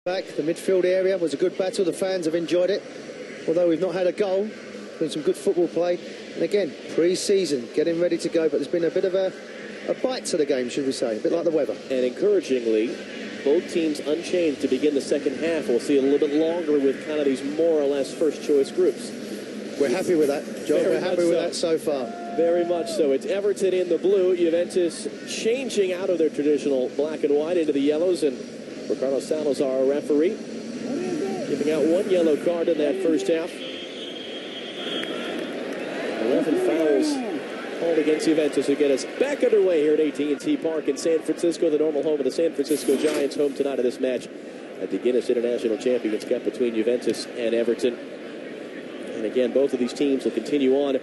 Back, the midfield area was a good battle. The fans have enjoyed it. Although we've not had a goal, been some good football play. And again, pre-season, getting ready to go. But there's been a bit of a bite to the game, should we say, a bit like the weather. And encouragingly, both teams unchanged to begin the second half. We'll see a little bit longer with kind of these more or less first-choice groups. We're happy with that, John. We're happy with that so far. Very much so. It's Everton in the blue. Juventus changing out of their traditional black and white into the yellows. And Ricardo Salazar, our referee, giving out one yellow card in that first half. 11 fouls called against Juventus, who get us back underway here at ATT Park in San Francisco, the normal home of the San Francisco Giants, home tonight of this match at the Guinness International Champions Cup between Juventus and Everton. And again, both of these teams will continue on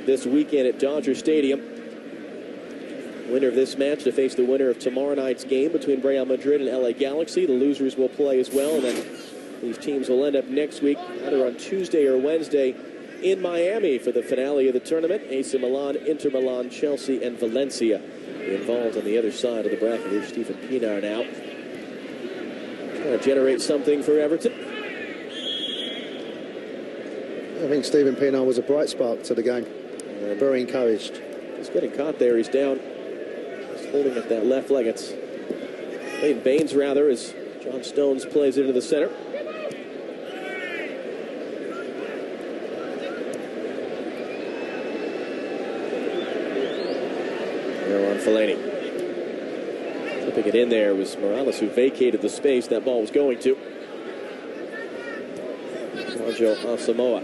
this weekend at Dodger Stadium. Winner of this match to face the winner of tomorrow night's game between Real Madrid and LA Galaxy. The losers will play as well, and then these teams will end up next week, either on Tuesday or Wednesday, in Miami for the finale of the tournament. AC Milan, Inter Milan, Chelsea, and Valencia involved on the other side of the bracket. Here's Stephen Pienaar now, trying to generate something for Everton. I think Stephen Pienaar was a bright spark to the game. And very encouraged. He's getting caught there. He's down. He's holding up that left leg. It's Leighton Baines, rather, as John Stones plays into the center. There on Fellaini. Flipping it in there was Morales, who vacated the space that ball was going to. Sergio Asamoah.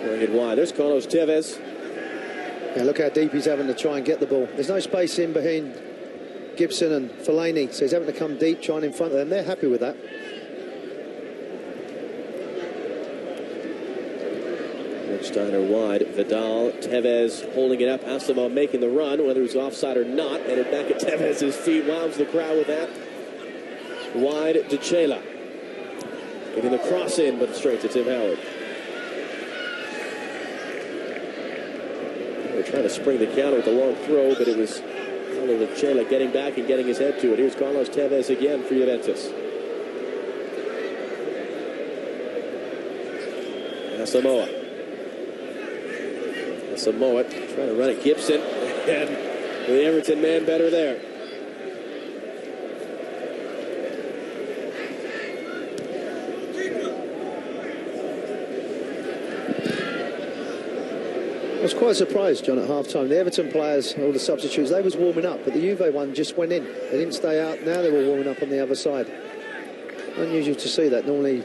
Going it wide. There's Carlos Tevez. Yeah, look how deep he's having to try and get the ball. There's no space in behind Gibson and Fellaini, so he's having to come deep, trying in front of them. They're happy with that. Steiner wide. Vidal, Tevez holding it up. Asamoah making the run, whether it's offside or not. And it back at Tevez's feet. Wows the crowd with that. Wide to Chela. Getting the cross in, but straight to Tim Howard. They're trying to spring the counter with a long throw, but it was only Chela getting back and getting his head to it. Here's Carlos Tevez again for Juventus. Asamoah. Asamoah trying to run at Gibson, and the Everton man better there. I was quite surprised, John, at half-time. The Everton players, all the substitutes, they was warming up, but the Juve one just went in. They didn't stay out. Now they were warming up on the other side. Unusual to see that. Normally,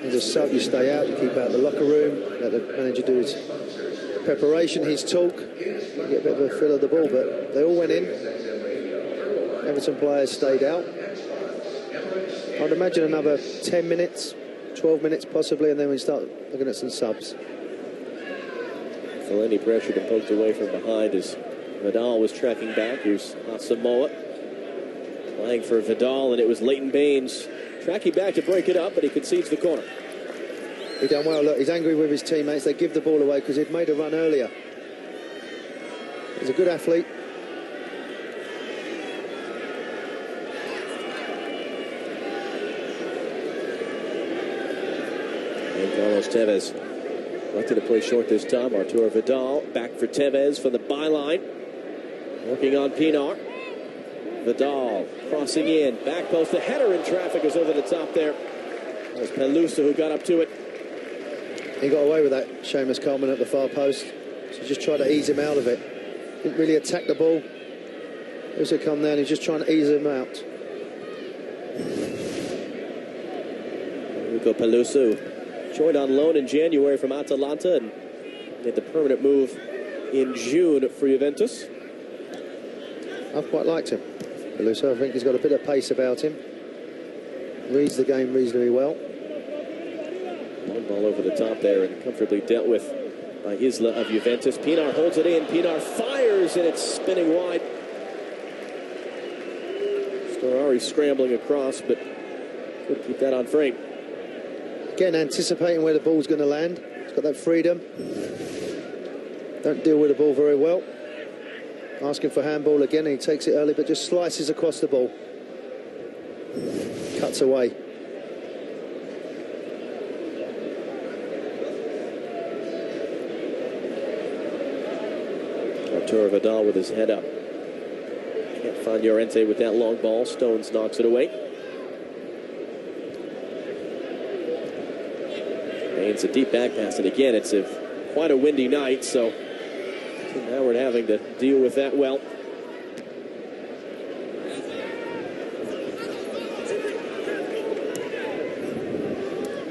as a sub, you stay out, you keep out the locker room, let the manager do his preparation, his talk, you get a bit of a feel of the ball, but they all went in. Everton players stayed out. I'd imagine another 10 minutes, 12 minutes possibly, and then we start looking at some subs. Fellaini pressured and poked away from behind as Vidal was tracking back. Here's Asamoah playing for Vidal, and it was Leighton Baines tracking back to break it up, but he concedes the corner. He done well. Look, he's angry with his teammates. They give the ball away because he'd made a run earlier. He's a good athlete. And Carlos Tevez elected to play short this time. Arturo Vidal back for Tevez from the byline. Working on Pienaar. Vidal crossing in. Back post. The header in traffic is over the top there. That was Pelusa who got up to it. He got away with that, Seamus Coleman at the far post. So just tried to ease him out of it. Didn't really attack the ball. Pelusa come there and he's just trying to ease him out. Rico Pelusa joined on loan in January from Atalanta and made the permanent move in June for Juventus. I've quite liked him, Pelusa. I think he's got a bit of pace about him. Reads the game reasonably well. Long ball over the top there and comfortably dealt with by Isla of Juventus. Pienaar holds it in. Pienaar fires and it's spinning wide. Storari scrambling across, but couldn't keep that on frame. Again, anticipating where the ball's going to land. He's got that freedom. Don't deal with the ball very well. Asking for handball again. He takes it early, but just slices across the ball. cuts away. Arturo Vidal with his head up. Can't find Llorente with that long ball. Stones knocks it away. It's a deep back pass, and again, it's quite a windy night, so Tim Howard having to deal with that well.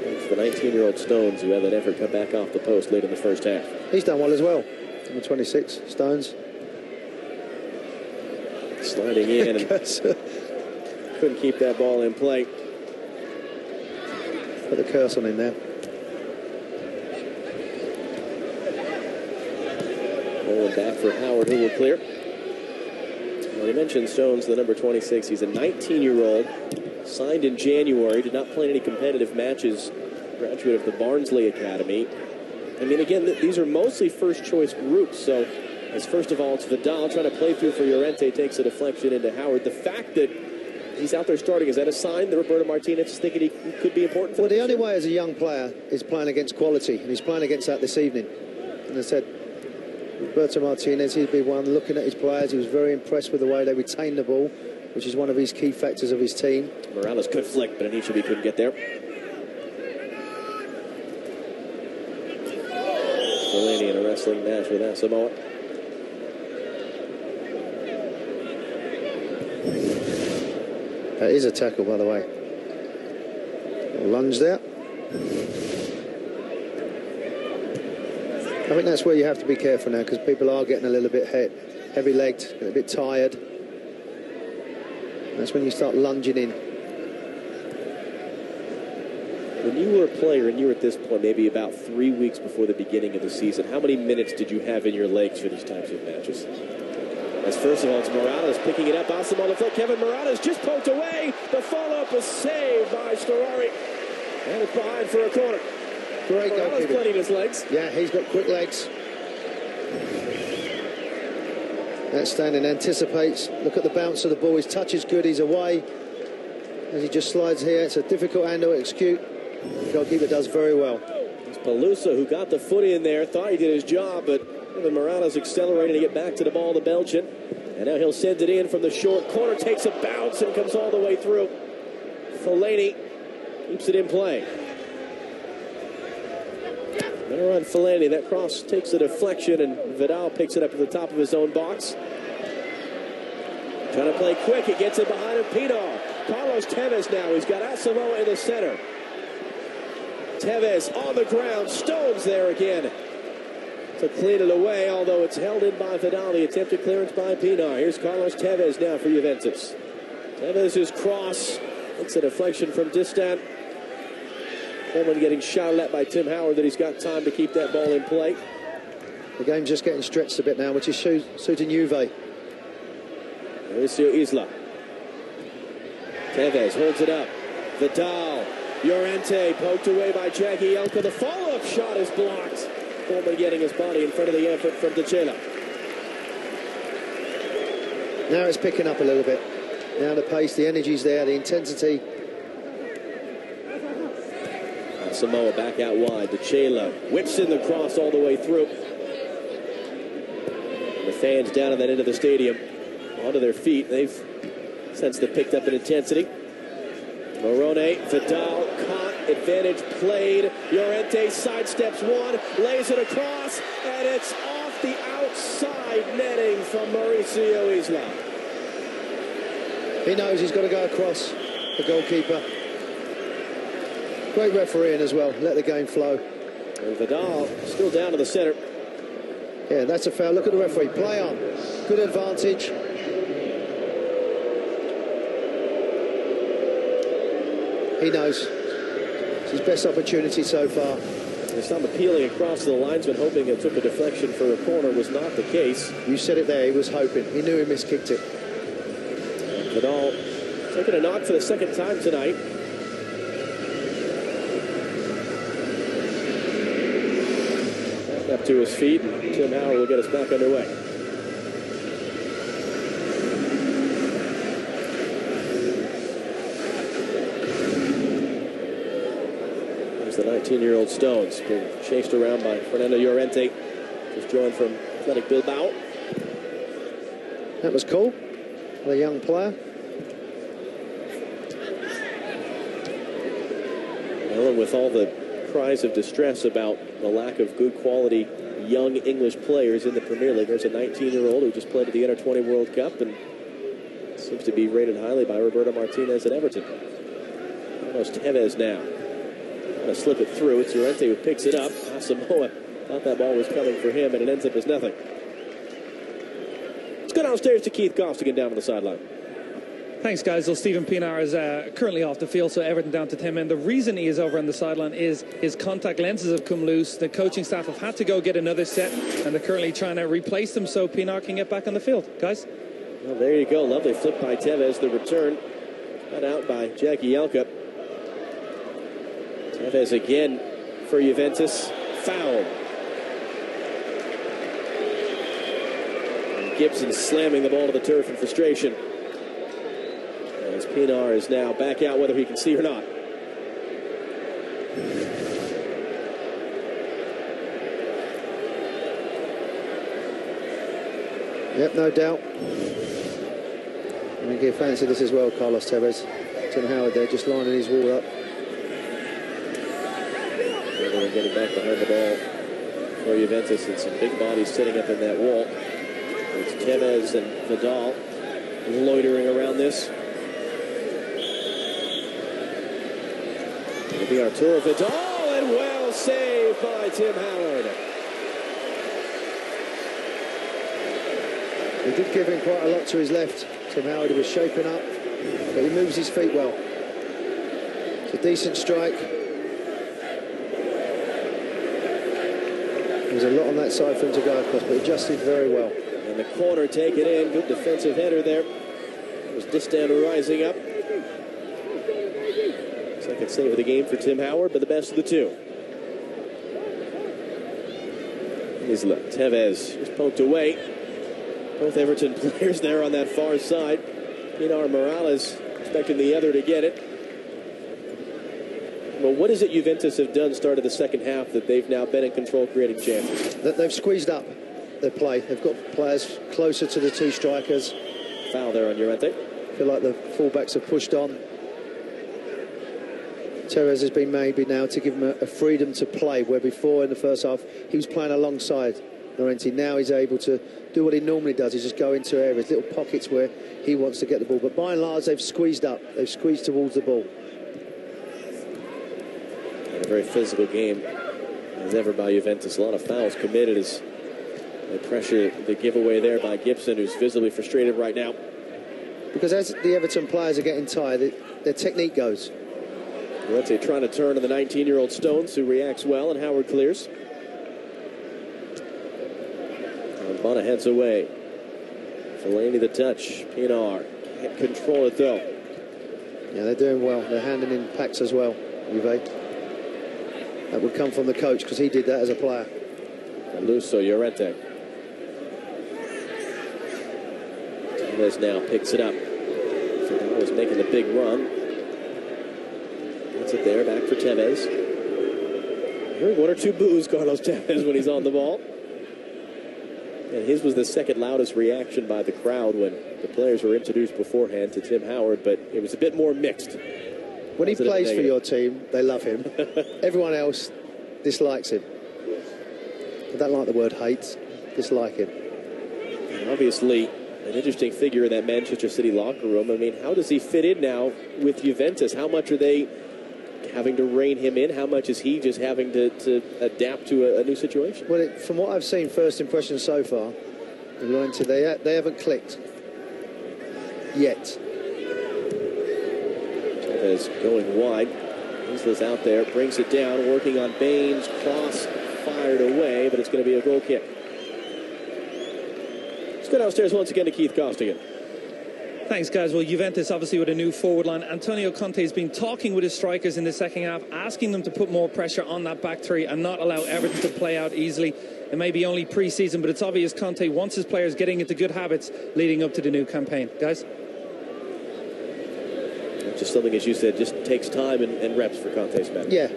It's the 19-year-old Stones who had that effort cut back off the post late in the first half. He's done well as well. Number 26, Stones. Sliding in and couldn't keep that ball in play. Put the curse on him there. Rolling back for Howard, who will clear. Well, you mentioned Stones, the number 26. He's a 19-year-old, signed in January, did not play in any competitive matches, graduate of the Barnsley Academy. I mean, again, these are mostly first-choice groups, so as first of all, it's Vidal trying to play through for Llorente, takes a deflection into Howard. The fact that he's out there starting, is that a sign that Roberto Martinez is thinking he could be important for them? Well, the only way as a young player is playing against quality, and he's playing against that this evening. And I said, Roberto Martinez, he'd be one looking at his players. He was very impressed with the way they retained the ball, which is one of his key factors of his team. Morales could flick, but Anichebe couldn't get there. Fellaini in a wrestling match with Asamoah. That is a tackle, by the way. Lunge there. I think that's where you have to be careful now, because people are getting a little bit heavy-legged, a bit tired. That's when you start lunging in. When you were a player and you were at this point, maybe about 3 weeks before the beginning of the season, how many minutes did you have in your legs for these types of matches? As first of all, it's Morales picking it up. Asim on the foot. Kevin Morales just poked away. The follow-up is saved by Storari. And it's behind for a corner. Great Morales goalkeeper. plenty of his legs. Yeah, he's got quick legs. That standing anticipates. Look at the bounce of the ball. His touch is good. He's away. As he just slides here. It's a difficult hand to execute. The goalkeeper does very well. It's Pelusa who got the foot in there. Thought he did his job, but Kevin Morales accelerating to get back to the ball, the Belgian. And now he'll send it in from the short corner. Takes a bounce and comes all the way through. Fellaini keeps it in play. Better on Fellaini. That cross takes a deflection, and Vidal picks it up at the top of his own box. Trying to play quick. He gets it behind him. Pinar. Carlos Tevez now. He's got Asamoah in the center. Tevez on the ground. Stones there again to clean it away, although it's held in by Vidal. The attempted clearance by Pinar. Here's Carlos Tevez now for Juventus. Tevez's cross. It's a deflection from Distant. Coleman getting shouted at by Tim Howard that he's got time to keep that ball in play. The game's just getting stretched a bit now, which is suiting Juve. Mauricio Isla. Tevez holds it up. Vidal. Llorente poked away by Jackie Elka. The follow-up shot is blocked. Coleman getting his body in front of the effort from Teixeira. Now it's picking up a little bit. Now the pace, the energy's there, the intensity. Samoa back out wide. Teixeira whips in the cross all the way through. And the fans down at that end of the stadium onto their feet. They've sensed they've picked up in intensity. Morone, Vidal caught, advantage played. Llorente sidesteps one, lays it across, and it's off the outside netting from Mauricio Isla. He knows he's got to go across, the goalkeeper. Great refereeing as well, let the game flow. And Vidal still down to the center. Yeah, that's a foul. Look at the referee, play on. Good advantage. He knows. It's his best opportunity so far. There's some appealing across to the linesman, hoping it took a deflection for a corner. Was not the case. You said it there, he was hoping. He knew he miskicked it. Vidal taking a knock for the second time tonight. Back up to his feet, and Tim Howard will get us back underway. the 19-year-old Stones, being chased around by Fernando Llorente, just joined from Athletic Bilbao. That was cool. The young player. Well, and with all the cries of distress about the lack of good quality young English players in the Premier League, there's a 19-year-old who just played at the Under-20 World Cup and seems to be rated highly by Roberto Martinez at Everton. Almost Tevez now. Trying to slip it through. It's Llorente who picks it up. Asamoah thought that ball was coming for him, and it ends up as nothing. Let's go downstairs to Keith Costigan down on the sideline. Thanks, guys. Well, Stephen Pienaar is currently off the field, so Everton down to 10 men. The reason he is over on the sideline is his contact lenses have come loose. The coaching staff have had to go get another set, and they're currently trying to replace them so Pienaar can get back on the field. Guys? Well, there you go. Lovely flip by Tevez. The return cut out by Jackie Jelka. Tevez again for Juventus. Foul. And Gibson slamming the ball to the turf in frustration. As Pienaar is now back out, whether he can see or not. Yep, no doubt. I think he fancy this as well, Carlos Tevez. Tim Howard there, just lining his wall up. Everyone getting back behind the ball for Juventus, and some big bodies sitting up in that wall. It's Tevez and Vidal loitering around this. It'll be Arturo Vidal, and well saved by Tim Howard. He did give him quite a lot to his left. Tim Howard, he was shaping up, but he moves his feet well. It's a decent strike. There's a lot on that side for him to go across, but he adjusted very well. And the corner taken in. Good defensive header there. It was Distan rising up. Second save of the game for Tim Howard, but the best of the two. Isla Tevez just poked away. Both Everton players there on that far side. Pienaar Morales expecting the other to get it. Well, what is it Juventus have done started the second half that they've now been in control, creating chances? That they've squeezed up their play. They've got players closer to the two strikers. Foul there on Llorente. I feel like the fullbacks have pushed on. Tevez has been maybe now to give him a freedom to play, where before in the first half he was playing alongside Llorente. Now he's able to do what he normally does. He just go into areas, little pockets where he wants to get the ball. But by and large, they've squeezed up. They've squeezed towards the ball. And a very physical game as ever by Juventus. A lot of fouls committed as they pressure the giveaway there by Gibson, who's visibly frustrated right now. Because as the Everton players are getting tired, their technique goes. Llorente trying to turn to the 19-year-old Stones, who reacts well, and Howard clears. And Bonner heads away. Fellaini the touch. Pienaar can't control it, though. Yeah, they're doing well. They're handing in packs as well, Juve. That would come from the coach, because he did that as a player. And Luso, Llorente. Tevez now picks it up. Vidal was making the big run. Gets it there, back for Tevez. Hearing one or two boos, Carlos Tevez, when he's on the ball. And his was the second loudest reaction by the crowd when the players were introduced beforehand to Tim Howard, but it was a bit more mixed. When he plays for your team, they love him. Everyone else dislikes him. I don't like the word hate, dislike him. And obviously, an interesting figure in that Manchester City locker room. I mean, how does he fit in now with Juventus? How much are they having to rein him in? How much is he just having to adapt to a new situation? Well, from what I've seen, first impressions so far, they haven't clicked yet. Tevez going wide. Isla's out there, brings it down, working on Baines. Cross fired away, but it's going to be a goal kick. Let's go downstairs once again to Keith Costigan. Thanks, guys. Well, Juventus obviously with a new forward line. Antonio Conte has been talking with his strikers in the second half, asking them to put more pressure on that back three and not allow Everton to play out easily. It may be only pre-season, but it's obvious Conte wants his players getting into good habits leading up to the new campaign. Guys? Just something, as you said, just takes time and reps for Conte's men. Yeah,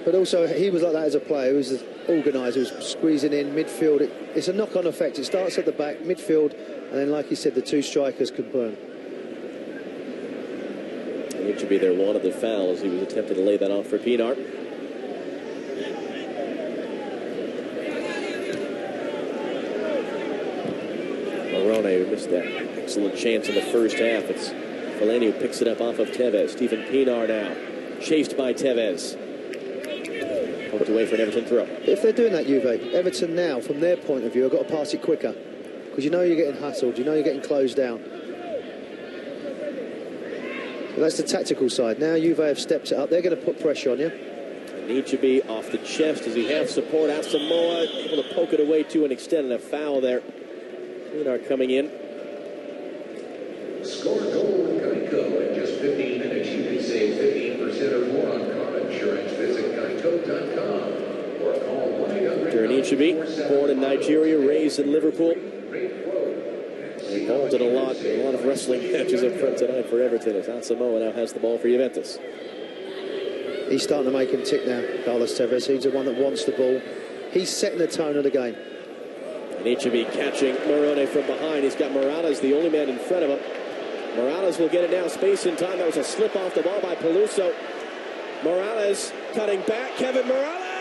But also, he was like that as a player. He was an organiser, he was squeezing in midfield. It's a knock-on effect. It starts at the back, midfield, and then, like you said, the two strikers can burn. It should be their one of the fouls. He was attempting to lay that off for Pinar. Morone missed that excellent chance in the first half. It's Fellaini who picks it up off of Tevez. Stephen Pinar now, chased by Tevez. Poked away for an Everton throw. If they're doing that, Juve, Everton now, from their point of view, have got to pass it quicker. Because you know you're getting hustled, you know you're getting closed down. So that's the tactical side. Now Juve have stepped it up. They're going to put pressure on you. And need to be off the chest as he has support. Asamoah able to poke it away to an extent, and a foul there. Pinar coming in. Score goal with Geico. In just 15 minutes, you can save 15% or more on car insurance. Visit geico.com or call 1-800. Born in Nigeria, raised in Liverpool. Involved in a lot of wrestling matches up front tonight for Everton as Asamoah now has the ball for Juventus. He's starting to make him tick now, Carlos Tevez. He's the one that wants the ball. He's setting the tone of the game. And he should be catching Morone from behind. He's got Morales, the only man in front of him. Morales will get it now. Space and time. That was a slip off the ball by Peluso. Morales cutting back. Kevin Morales!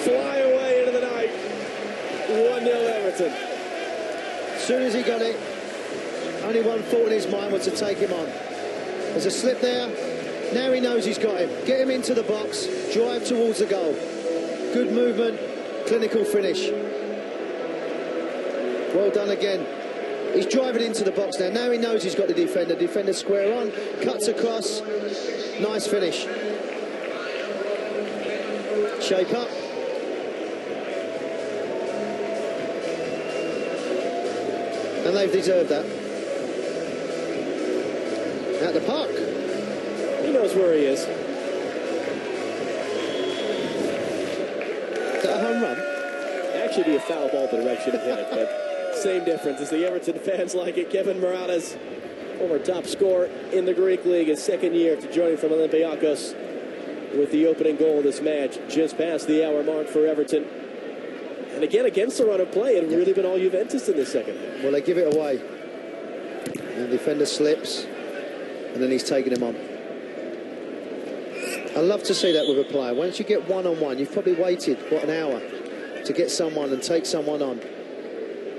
Fly away into the night. 1-0 Everton. As soon as he got it, only one thought in his mind was to take him on. There's a slip there. Now he knows he's got him. Get him into the box. Drive towards the goal. Good movement. Clinical finish. Well done again. He's driving into the box now. Now he knows he's got the defender. Defender square on. Cuts across. Nice finish. Shape up. And they've deserved that. At the park. He knows where he is. Is that a home run? Actually be a foul ball direction hit it, but same difference as the Everton fans like it. Kevin Morales, former top scorer in the Greek League, his second year to joining from Olympiacos with the opening goal of this match, just past the hour mark for Everton. And again, against the run of play, it had really been all Juventus in the second half. Well, they give it away. And the defender slips, and then he's taking him on. I love to see that with a player. Once you get one-on-one, you've probably waited, what, an hour to get someone and take someone on.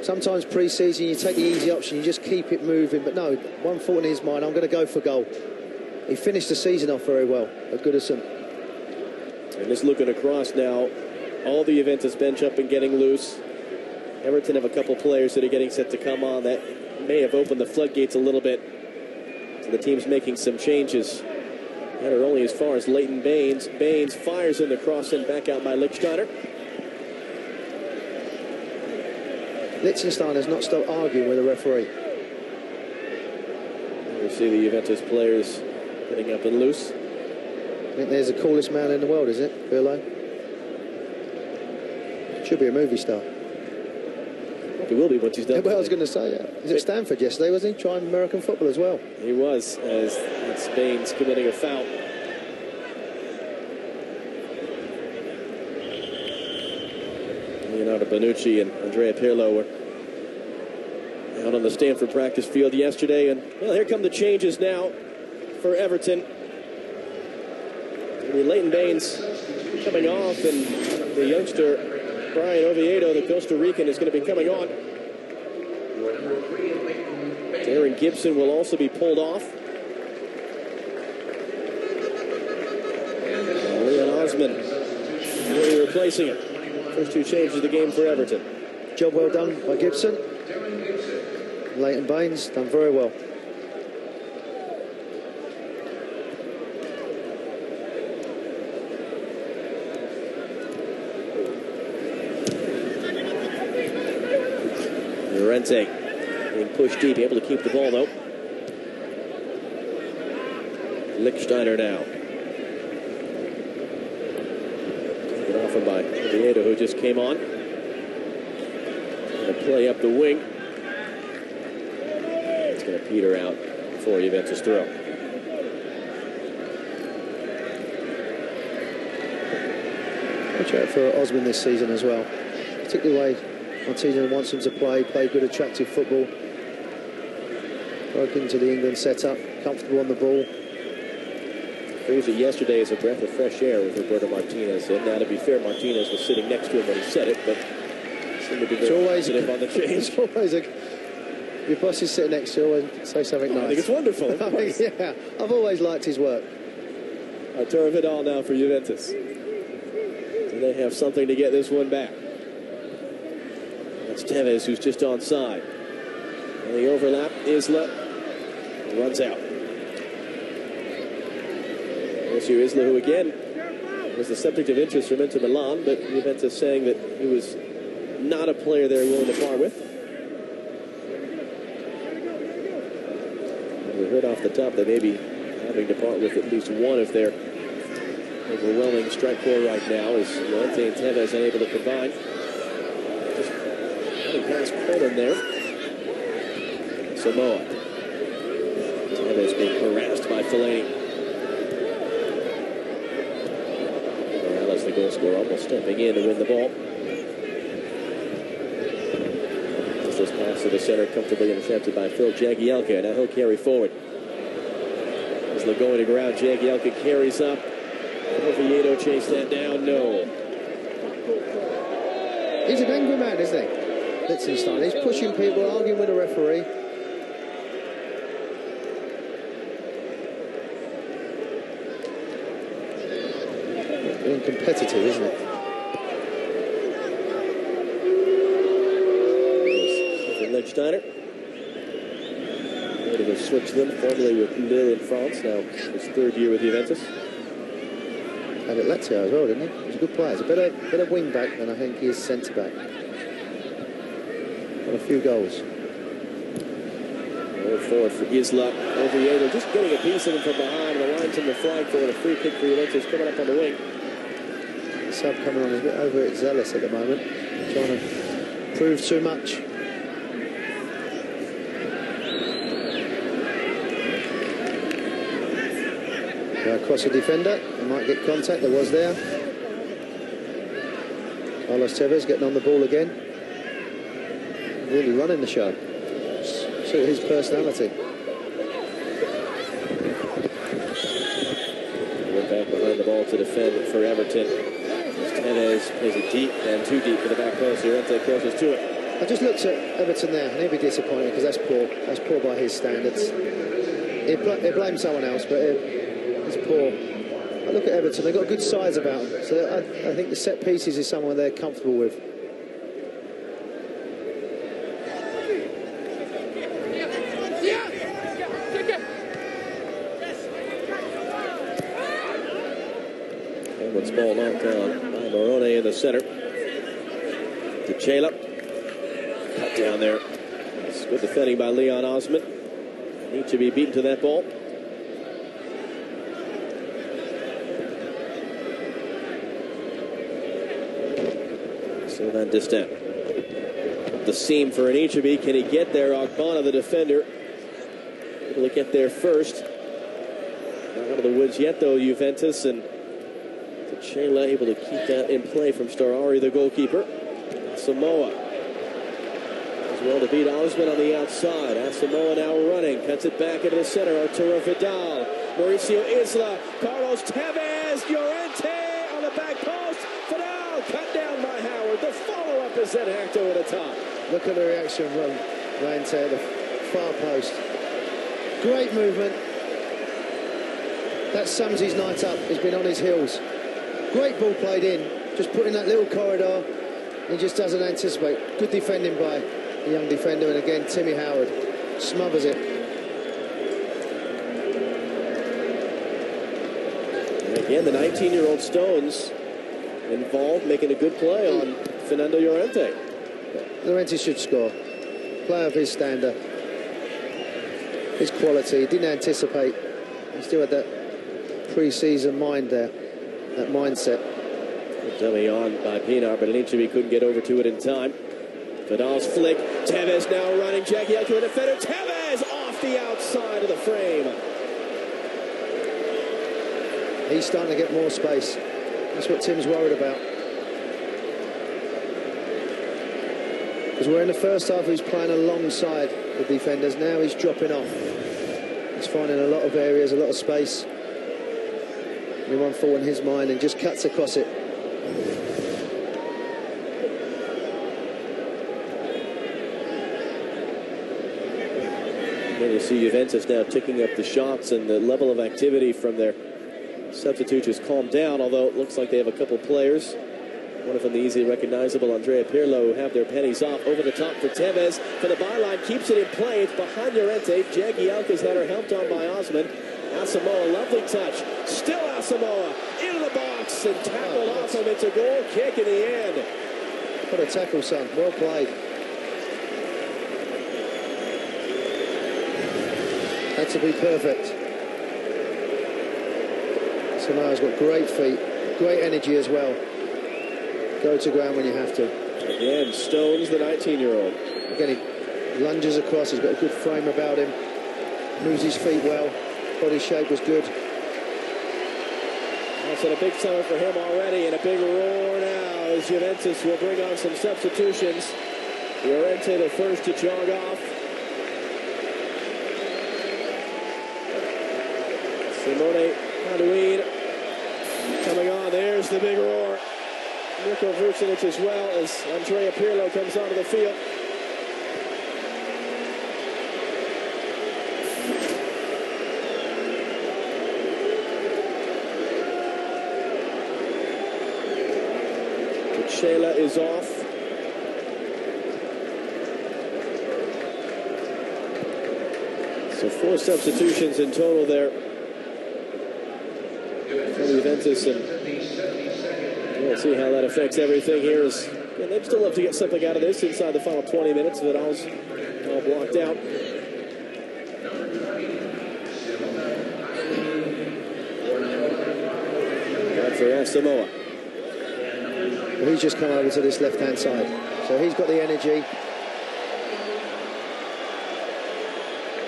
Sometimes pre-season, you take the easy option, you just keep it moving. But no, one thought in his mind, I'm going to go for goal. He finished the season off very well at Goodison. And just looking across now, all the Juventus bench up and getting loose. Everton have a couple players that are getting set to come on that may have opened the floodgates a little bit. So the team's making some changes. And are only as far as Leighton Baines. Baines fires in the cross and back out by Lichtsteiner. Liechtenstein has not stopped arguing with the referee. We see the Juventus players getting up and loose. I think there's the coolest man in the world, is it, Pirlo? Should be a movie star. He will be once he's done. Well, I was going to say, yeah. He was at Stanford yesterday, wasn't he? Trying American football as well. He was, as it's Baines committing a foul. Leonardo Bonucci and Andrea Pirlo were out on the Stanford practice field yesterday, and well, here come the changes now for Everton. Leighton Baines coming off, and the youngster Brian Oviedo, the Costa Rican, is going to be coming on. Darren Gibson will also be pulled off. And Leon Osman will be replacing him. First two changes of the game for Everton. Job well done by Gibson. Leighton Baines done very well. Llorente being pushed deep, able to keep the ball though. Lichtsteiner now. Taken off him by Oviedo, who just came on. Going to play up the wing. peter out for Juventus throw. Watch out for Osman this season as well, particularly the way Martinez wants him to play good attractive football. Broke into the England setup, comfortable on the ball. Used it yesterday as a breath of fresh air with Roberto Martinez. And now, to be fair, Martinez was sitting next to him when he said it, but seemed to be very positive on the change. It's always your boss is sitting next to you and say something nice. I think it's wonderful. Yeah, I've always liked his work. Arturo Vidal now for Juventus. And they have something to get this one back. That's Tevez, who's just onside. And the overlap, Isla runs out. Isla, who again was the subject of interest from Inter Milan, but Juventus saying that he was not a player they're willing to part with. As we heard off the top, they may be having to part with at least one of their overwhelming strike core right now, as Llorente and Tevez unable to combine. Just running past Coleman there. Samoa. Tevez being harassed by Fellaini. The goal scorer almost stepping in to win the ball. This pass to the center, comfortably intercepted by Phil Jagielka. Now he'll carry forward. As they're going to ground, Jagielka carries up. Oviedo chase that down. No. He's an angry man, isn't he? Liechtenstein. He's pushing people, arguing with the referee. Being competitive, isn't it? Liechtenstein. Ready to switch them, formerly with Lille in France, now his third year with Juventus. Had it Lazio as well, didn't he? He's a good player. He's a better wing back than I think he is centre back. Got a few goals. Forward for Isla. Oviedo just getting a piece of him from behind. The lines in the flag for a free kick for Juventus coming up on the wing. Sub coming on is a bit overzealous at the moment, trying to prove too much. Across a defender, he might get contact. There was there. Carlos Tevez getting on the ball again, really running the show. Suit his personality. Went back behind the ball to defend for Everton. Tevez plays it deep and too deep for the back post. Llorente crosses to it. I just looked at Everton there, and he'll be disappointed because that's poor. That's poor by his standards. He'll blame someone else, but it's poor. I look at Everton; they've got good sides about them. So I think the set pieces is someone they're comfortable with. Edwards ball knocked down by Morone in the center. To Chela. Cut down there. It's good defending by Leon Osman. Need to be beaten to that ball. Sylvain Distin. The seam for an Ichibi. Can he get there? Ogbonna, the defender, able to get there first. Not out of the woods yet, though, Juventus. And Chela able to keep that in play from Starari, the goalkeeper. Samoa as well to beat Osman on the outside. Samoa now running, cuts it back into the center. Arturo Vidal, Mauricio Isla, Carlos Tevez, Llorente on the back post. Vidal cut down by Howard. The follow-up is then hacked over the top. Look at the reaction from Llorente at the far post. Great movement. That sums his night up. He's been on his heels. Great ball played in, just put in that little corridor. He just doesn't anticipate. Good defending by the young defender, and again Timmy Howard smothers it. And again, the 19-year-old Stones involved, making a good play on Fernando Llorente. Llorente should score. Player of his standard, his quality. He didn't anticipate. He still had that pre-season mind there. That mindset. Dummy on by Pinar, but Anichebe couldn't get over to it in time. Vidal's flick. Tevez now running. Jagielka, the defender. Tevez off the outside of the frame. He's starting to get more space. That's what Tim's worried about. Because where in the first half he was playing alongside the defenders, now he's dropping off. He's finding a lot of areas, a lot of space. Only one thought in his mind and just cuts across it. And you see Juventus now ticking up the shots, and the level of activity from their substitutes has calmed down, although it looks like they have a couple players. One of them, the easily recognizable Andrea Pirlo, who have their pennies off. Over the top for Tevez. For the byline, keeps it in play. It's behind Llorente. Jagielka's header helped on by Osman. Asamoah, lovely touch. Still Asamoah into the box and tackled off him. It's a goal kick in the end. What a tackle, son. Well played. Had to be perfect. Samaha's got great feet, great energy as well. Go to ground when you have to. Again, Stones, the 19-year-old. Again, he lunges across. He's got a good frame about him. Moves his feet well. Body shape was good. That's a big summer for him already, and a big roar now as Juventus will bring on some substitutions. Llorente the first to jog off. Simone Higuain coming on. There's the big roar. Mirko Vucinic as well as Andrea Pirlo comes onto the field. Sheila is off. So 4 substitutions in total there for Juventus, and we'll see how that affects everything here. And they'd still love to get something out of this inside the final 20 minutes. Vidal's all blocked out. And for Asamoah. Well, he's just come over to this left-hand side, so he's got the energy.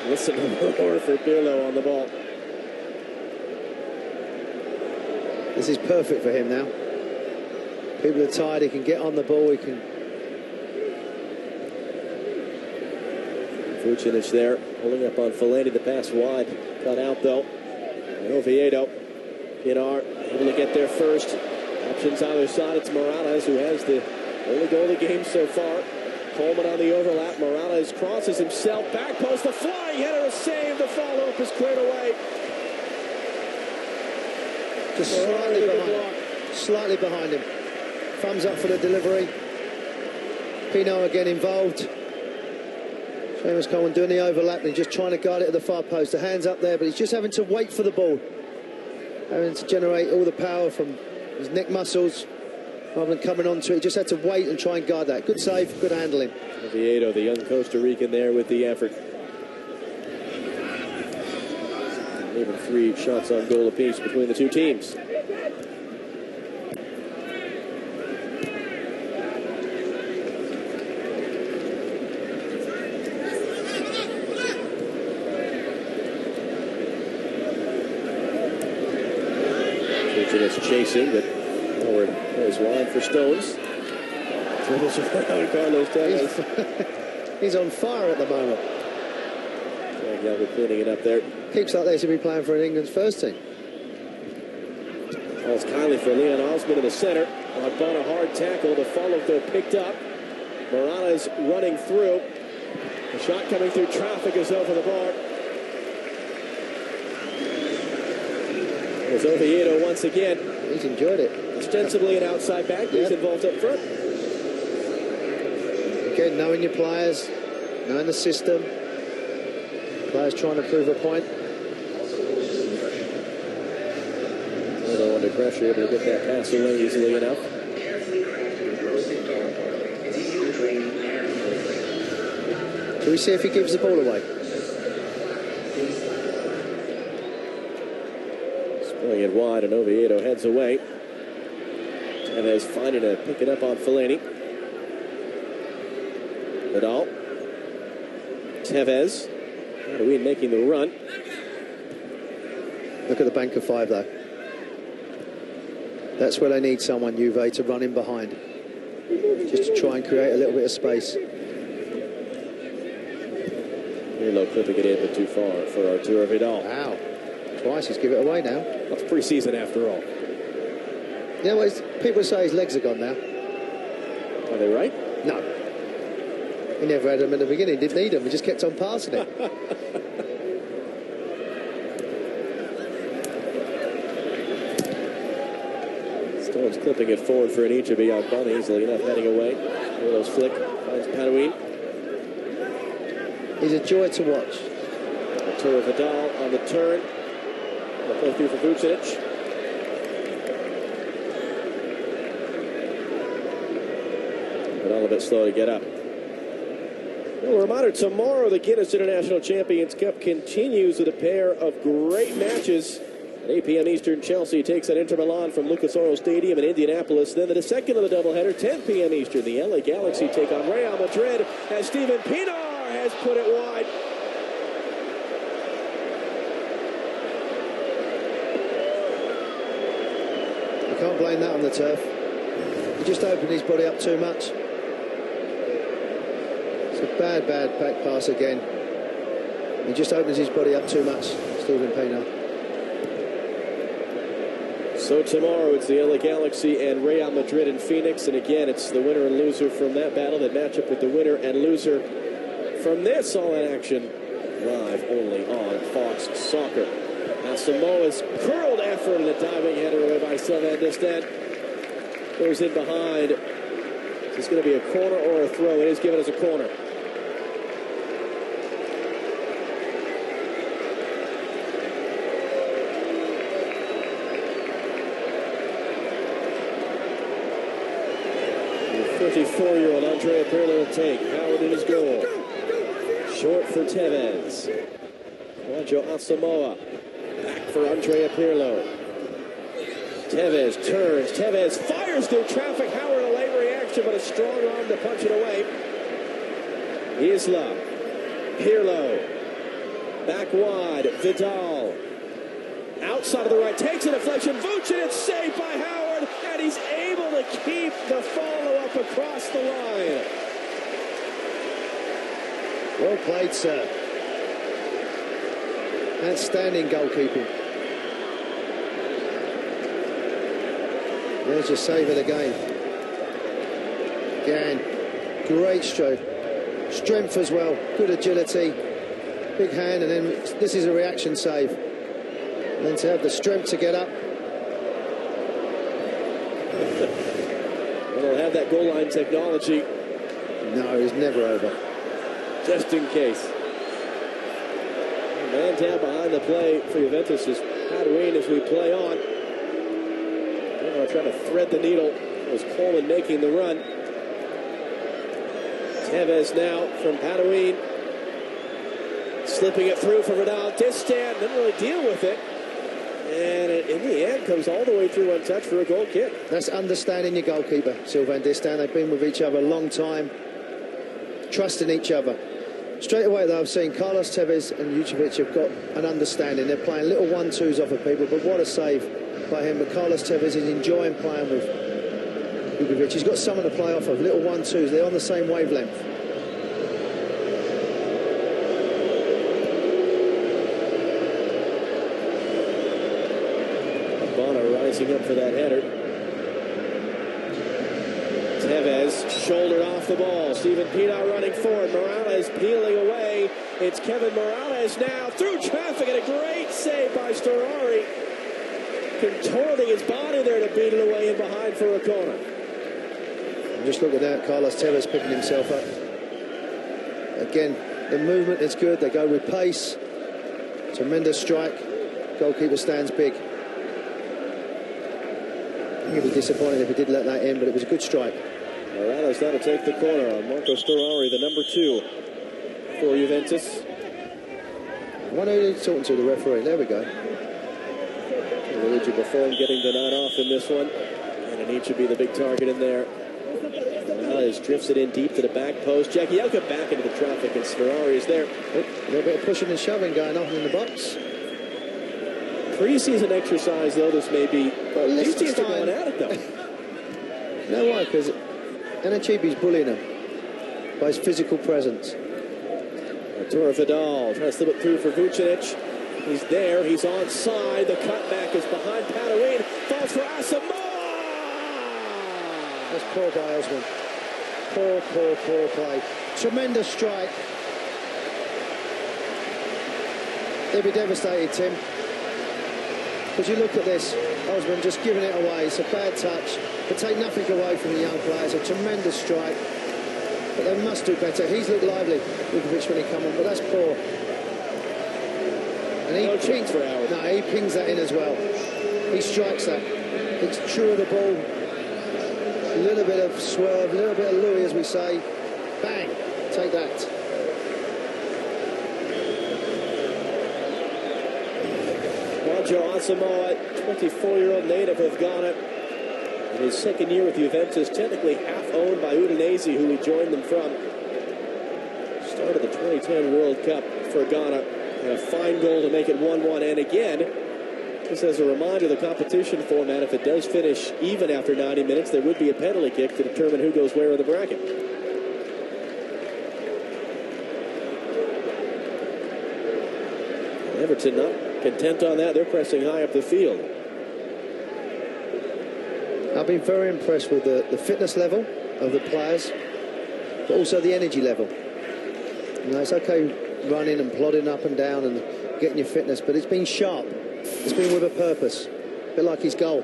Listen to the roar for Pirlo on the ball. This is perfect for him now. People are tired. He can get on the ball. He can. Vucinic there, holding up on Fellaini. The pass wide, cut out though. And Oviedo, Pinar able to get there first. Options either side. It's Morales who has the only goal of the game so far. Coleman on the overlap. Morales crosses himself. Back post. The flying header is saved. The follow-up is cleared away. Just slightly behind. Slightly behind him. Thumbs up for the delivery. Pino again involved. Seamus Coleman doing the overlap and just trying to guard it at the far post. The hands up there, but he's just having to wait for the ball. Having to generate all the power from his neck muscles rather than coming onto it. He just had to wait and try and guard that. Good save, good handling. Oviedo, the young Costa Rican there with the effort. Even 3 shots on goal apiece between the two teams. It's chasing, but forward goes wide for Stones. Dribbles around Carlos Tevez. He's on fire at the moment. Jagielka cleaning it up there. Keeps like they should be playing for England's first team. Falls kindly for Leon Osman in the center. On a hard tackle. The follow though picked up. Morales running through. The shot coming through traffic is over the bar. There's Oviedo once again. He's enjoyed it. Ostensibly an outside back. He's involved up front. Again, knowing your players, knowing the system. Players trying to prove a point. Oviedo under pressure, able to get that pass away easily enough. Shall we see if he gives the ball away? Spilling it wide, and Oviedo heads away. Tevez finding to pick it up on Fellaini. Vidal. Tevez. Halloween making the run. Look at the bank of 5, though. That's where they need someone, Juve, to run in behind. Just to try and create a little bit of space. Pirlo clipping it in, but too far for Arturo Vidal. Wow. Twice he's given it away now. That's pre-season after all. You know what? People say his legs are gone now. Are they right? No. He never had them in the beginning. Didn't need them. He just kept on passing it. Stones clipping it forward for an Ichibi. Albon easily enough heading away. Pirlo's flick finds Padouin. He's a joy to watch. Arturo Vidal on the turn. The play through for Vucinic. But all a bit slow to get up. Well, a reminder, tomorrow the Guinness International Champions Cup continues with a pair of great matches. At 8 p.m. Eastern, Chelsea takes on Inter Milan from Lucas Oil Stadium in Indianapolis. Then the second of the doubleheader, 10 p.m. Eastern, the LA Galaxy take on Real Madrid as Steven Pienaar has put it wide. You can't blame that on the turf. He just opened his body up too much. It's a bad back pass again. He just opens his body up too much, Steven Pienaar. So tomorrow it's the LA Galaxy and Real Madrid in Phoenix. And again, it's the winner and loser from that battle that match up with the winner and loser from this All in Action live only on Fox Soccer. Now Samoa's curled effort and a diving header away by Sylvain Distin. Goes in behind. Is this going to be a corner or a throw? It is given as a corner. The 34-year-old Andrea Pirlo will take. Howard in his goal. Short for Tevez. Juanjo Asamoah. Back for Andrea Pirlo. Tevez turns. Tevez fires through traffic. Howard a late reaction, but a strong arm to punch it away. Isla. Pirlo. Back wide. Vidal. Outside of the right. Takes a deflection. Vucinic saved by Howard. And he's able to keep the follow-up across the line. Well played, sir. Outstanding goalkeeping. There's your save of the game. Again, great stroke. Strength as well. Good agility. Big hand, and then this is a reaction save. And then to have the strength to get up. Well, they'll have that goal line technology. No, it's never over. Just in case. Man down behind the play for Juventus is Padouin as we play on. They're trying to thread the needle. It was Coleman making the run. Tevez now from Padouin. Slipping it through for Vidal. Distin didn't really deal with it. And it, in the end, comes all the way through untouched for a goal kick. That's understanding your goalkeeper, Sylvain Distin. They've been with each other a long time. Trusting each other. Straight away, though, I've seen Carlos Tevez and Jugovic have got an understanding. They're playing little 1-2s off of people, but what a save by him. But Carlos Tevez is enjoying playing with Jugovic. He's got someone to play off of, little 1-2s. They're on the same wavelength. Bono rising up for that header. Tevez shouldered off the ball. Steven Pienaar running forward. Morales peeling away. It's Kevin Morales now through traffic, and a great save by Storari. Contorting his body there to beat it away in behind for a corner. And just look at that, Carlos Tevez picking himself up. Again, the movement is good. They go with pace. Tremendous strike. Goalkeeper stands big. He'd be disappointed if he did let that in, but it was a good strike. Morales now to take the corner on Marco Storari, the number 2 for Juventus. I wonder who he's talking to, the referee. There we go. Luigi Buffon getting the nod off in this one. And it needs to be the big target in there. Morales drifts it in deep to the back post. Jagielka back into the traffic, and Ferrari is there. Oh, a little bit of pushing and shoving going on in the box. Pre-season exercise, though, this may be. Well, These teams are going at it, though. No, why? Because Anachibi's bullying him by his physical presence. Arturo Vidal trying to slip it through for Vucinic. He's there. He's onside. The cutback is behind Patawin. Falls for Asamoah. That's poor by Osman. Poor play. Tremendous strike. They'll be devastated, Tim. Because you look at this, Osman just giving it away. It's a bad touch, but take nothing away from the young players. A tremendous strike, but they must do better. He's looked lively, Vukovic, when he come on, but that's poor. And he pings for hours. No, he pings that in as well. He strikes that. It's true of the ball. A little bit of swerve, a little bit of Louis, as we say. Bang! Take that. Joe Asamoah, 24-year-old native of Ghana. In his second year with Juventus, technically half owned by Udinese, who he joined them from. Started the 2010 World Cup for Ghana. And a fine goal to make it 1-1. And again, just as a reminder, the competition format, if it does finish even after 90 minutes, there would be a penalty kick to determine who goes where in the bracket. Everton not content on that. They're pressing high up the field. I've been very impressed with the fitness level of the players, but also the energy level. You know, it's okay running and plodding up and down and getting your fitness, but it's been sharp. It's been with a purpose. A bit like his goal.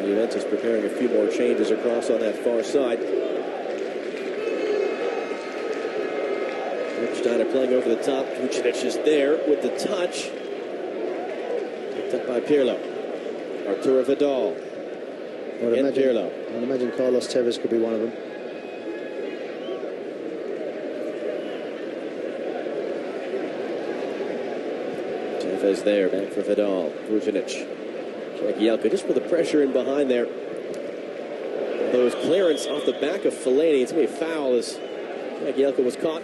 Juventus preparing a few more changes across on that far side. Steiner playing over the top. Vucinic is there with the touch. Picked up by Pirlo. Arturo Vidal. And Pirlo. I'd imagine Carlos Tevez could be one of them. Tevez there, back for Vidal. Vucinic. Jagielka just with the pressure in behind there. Those clearance off the back of Fellaini. It's going to be a foul as Jagielka was caught.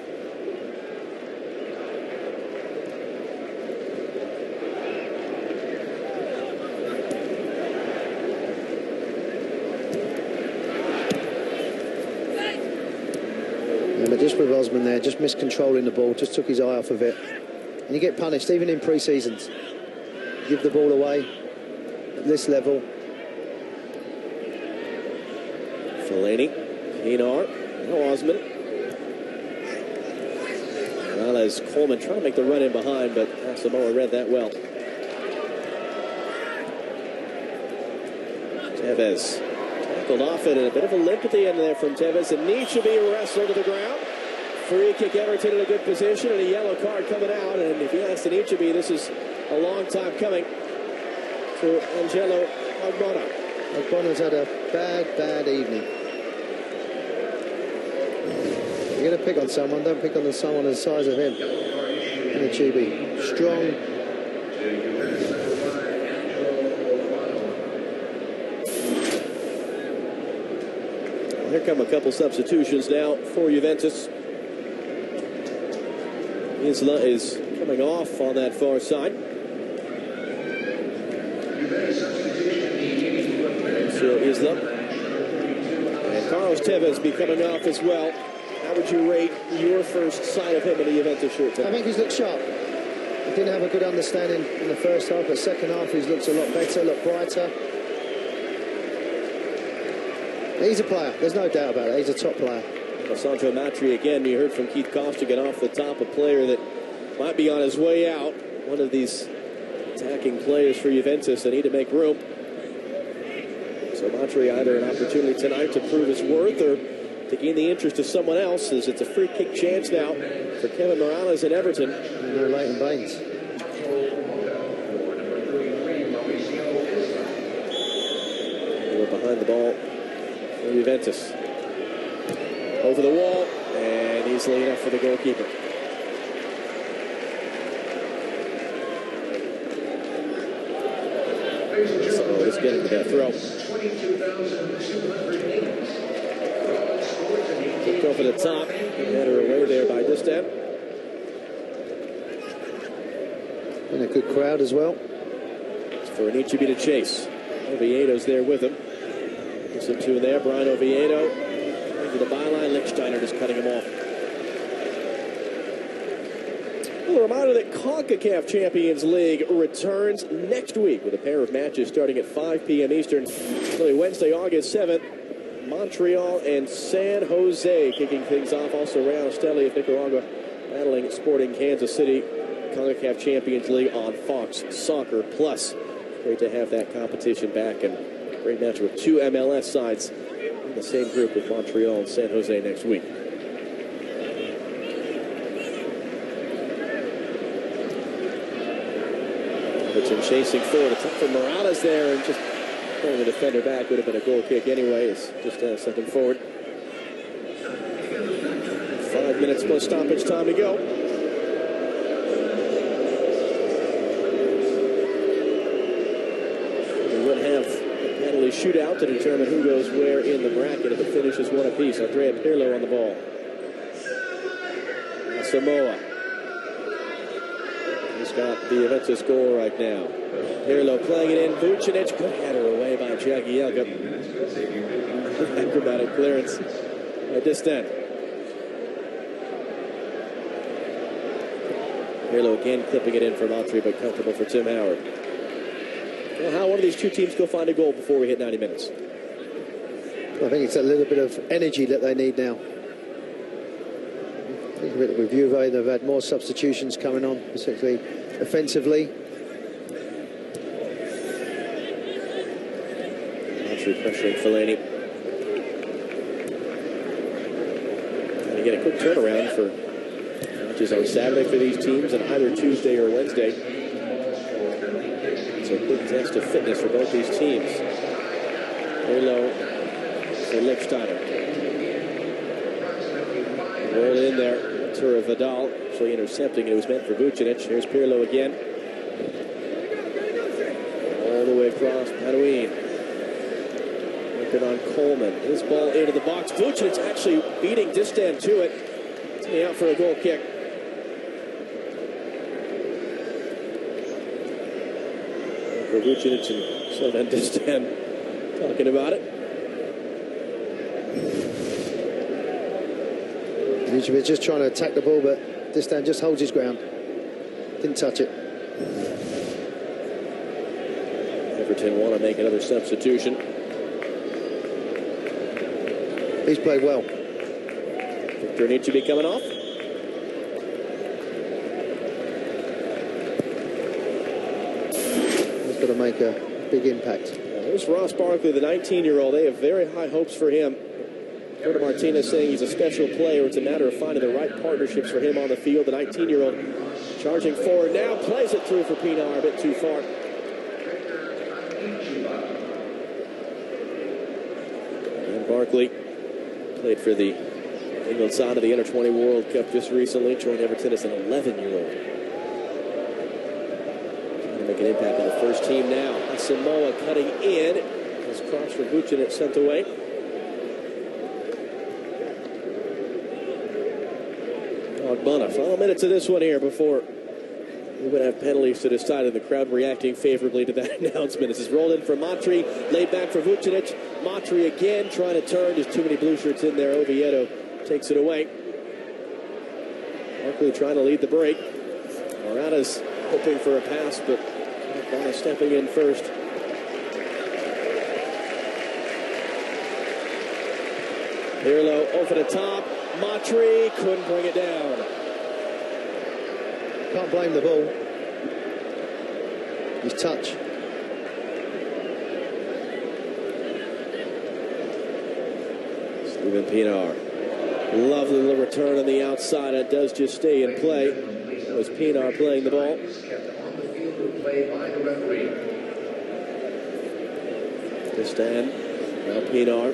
Yeah, but just with Osman there, just miscontrolling the ball, just took his eye off of it. And you get punished, even in pre-seasons. Give the ball away at this level. Fellaini, Pinar, no Osman. Morales, Coleman trying to make the run in behind, but Asamoah read that well. Tevez tackled off it, and a bit of a limp at the end there from Tevez, and needs to be wrestled to the ground. Free kick, Everton in a good position, and a yellow card coming out. And if you ask Anichebe, this is a long time coming to Angelo Ogbonna. Ogbonna's had a bad evening. You're going to pick on someone, don't pick on someone the size of him. Anichebe, strong. Here come a couple substitutions now for Juventus. Isla is coming off on that far side. So Isla. And Carlos Tevez be coming off as well. How would you rate your first sight of him in a Juventus shirt? I think he's looked sharp. He didn't have a good understanding in the first half, but second half he's looked a lot better, a lot brighter. He's a player, there's no doubt about it. He's a top player. Alessandro Matri again. You heard from Keith Costigan off the top, a player that might be on his way out. One of these attacking players for Juventus that need to make room. So Matri either an opportunity tonight to prove his worth or to gain the interest of someone else, as it's a free kick chance now for Kevin Morales and Everton. And no Leighton Baines. We're behind the ball for Juventus. Over the wall, And easily enough for the goalkeeper. So let's get into that throw. Kicked over the top. Header away there by Distan. And a good crowd as well. It's for an Ichibi to chase. Oviedo's there with him. There's some two there. Brian Oviedo into the byline. Lichtsteiner just cutting him off. Well, a reminder that CONCACAF Champions League returns next week with a pair of matches starting at 5 p.m. Eastern. Early Wednesday, August 7th. Montreal and San Jose kicking things off. Also, Real Esteli of Nicaragua battling Sporting Kansas City. CONCACAF Champions League on Fox Soccer Plus. Great to have that competition back, and great match with two MLS sides in the same group with Montreal and San Jose next week. Everton chasing forward. It's up for Morales there, and just pulling the defender back. Would have been a goal kick anyway. It's just sent him forward. 5 minutes plus stoppage time to go. We would have a penalty shootout to determine who goes where in the bracket if it finishes one apiece. Andrea Pirlo on the ball. Samoa. He's got the Juventus goal right now. Pirlo playing it in. Vucinic. Good header away by Jagielka. Acrobatic clearance at this end. Pirlo again clipping it in for Montreal, but comfortable for Tim Howard. Well, how one of these two teams go find a goal before we hit 90 minutes? I think it's a little bit of energy that they need now. I think with Juve, they've had more substitutions coming on, particularly offensively. Montreal pressuring Fellaini. Trying to get a quick turnaround for matches on Saturday for these teams, and either Tuesday or Wednesday. It's a quick test of fitness for both these teams. Pirlo for Lichtsteiner. Roll in there. Tura Vidal actually intercepting. It was meant for Vucinic. Here's Pirlo again. All the way across. Paduin. Working on Coleman. His ball into the box. Vucinic actually beating Distan to it. It's me out for a goal kick. For Vucinic and Slovan Distan talking about it. Usually just trying to attack the ball, but Distan just holds his ground. Didn't touch it. Everton want to make another substitution. He's played well. Victor needs to be coming off. He's got to make a big impact. There's Ross Barkley, the 19-year-old. They have very high hopes for him. Roberto Martinez saying he's a special player. It's a matter of finding the right partnerships for him on the field. The 19-year-old charging forward now, plays it through for Pinar, a bit too far. And Barkley played for the England side of the Under-20 World Cup just recently. Joined Everton as an 11-year-old. Trying to make an impact on the first team now. Samoa cutting in. His cross for Vucinic sent away. Ogbonna, final minutes of this one here before we would have penalties to decide, and the crowd reacting favorably to that announcement. This is rolled in for Matri, laid back for Vucinic. Matri again trying to turn. There's too many blue shirts in there. Oviedo takes it away. Barkley trying to lead the break. Morata's hoping for a pass, but Ogbonna stepping in first. Pirlo over the top. Matri couldn't bring it down. Can't blame the ball. His touch. Steven Pinar. Lovely little return on the outside. It does just stay in play. It was Pinar playing the ball. Distan. Now Pinar.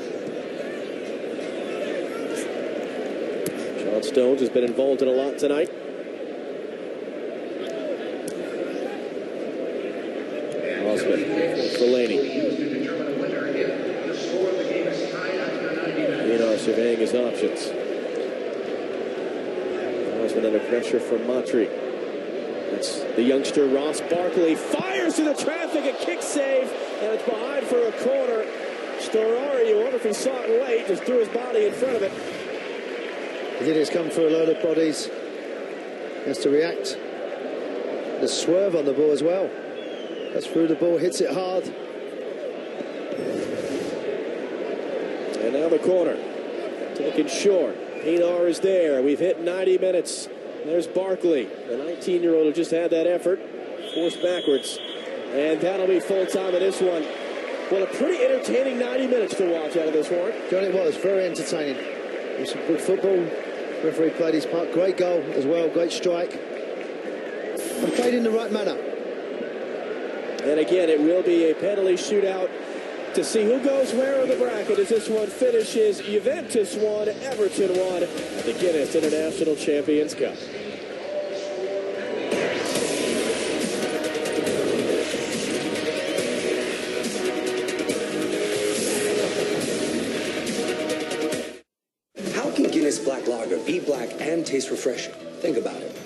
John Stones has been involved in a lot tonight. Osman, Fellaini. Einar surveying his options. Osman under pressure from Matri. That's the youngster Ross Barkley. Fires through the traffic, a kick save, and it's behind for a corner. Storari, you wonder if he saw it late, just threw his body in front of it. He did. He's come through a load of bodies. He has to react. The swerve on the ball as well. That's through the ball, hits it hard. And now the corner. Taken short. Einar is there. We've hit 90 minutes. There's Barkley, the 19-year-old who just had that effort. Forced backwards. And that'll be full time in this one. Well, a pretty entertaining 90 minutes to watch out of this one. John, it was very entertaining. It was some good football. Referee played his part. Great goal as well. Great strike. And played in the right manner. And again, it will be a penalty shootout to see who goes where in the bracket as this one finishes. Juventus 1, Everton 1 at the Guinness International Champions Cup. How can Guinness Black Lager be black and taste refreshing? Think about it.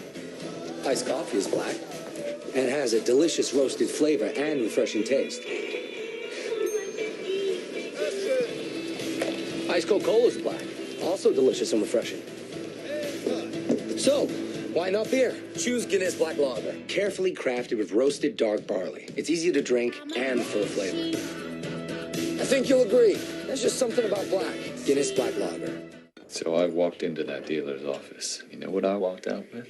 Iced coffee is black and has a delicious roasted flavor and refreshing taste. Iced Coca-Cola is black, also delicious and refreshing. So, why not beer? Choose Guinness Black Lager, carefully crafted with roasted dark barley. It's easy to drink and full of flavor. I think you'll agree. There's just something about black. Guinness Black Lager. So I walked into that dealer's office. You know what I walked out with?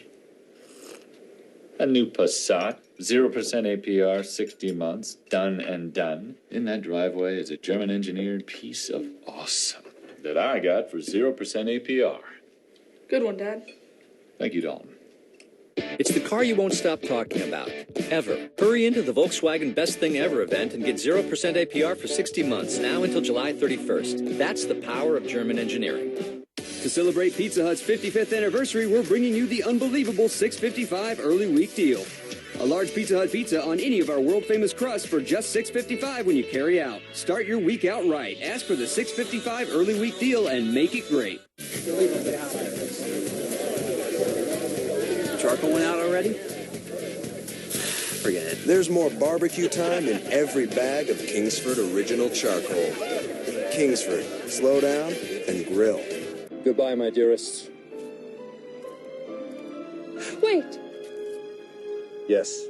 A new Passat, 0% APR, 60 months, done and done. In that driveway is a German-engineered piece of awesome that I got for 0% APR. Good one, Dad. Thank you, Dalton. It's the car you won't stop talking about, ever. Hurry into the Volkswagen Best Thing Ever event and get 0% APR for 60 months, now until July 31st. That's the power of German engineering. To celebrate Pizza Hut's 55th anniversary, we're bringing you the unbelievable $6.55 early week deal. A large Pizza Hut pizza on any of our world-famous crusts for just $6.55 when you carry out. Start your week out right. Ask for the $6.55 early week deal and make it great. Charcoal went out already? Forget it. There's more barbecue time in every bag of Kingsford Original Charcoal. Kingsford, slow down and grill. Goodbye, my dearest. Wait. Yes.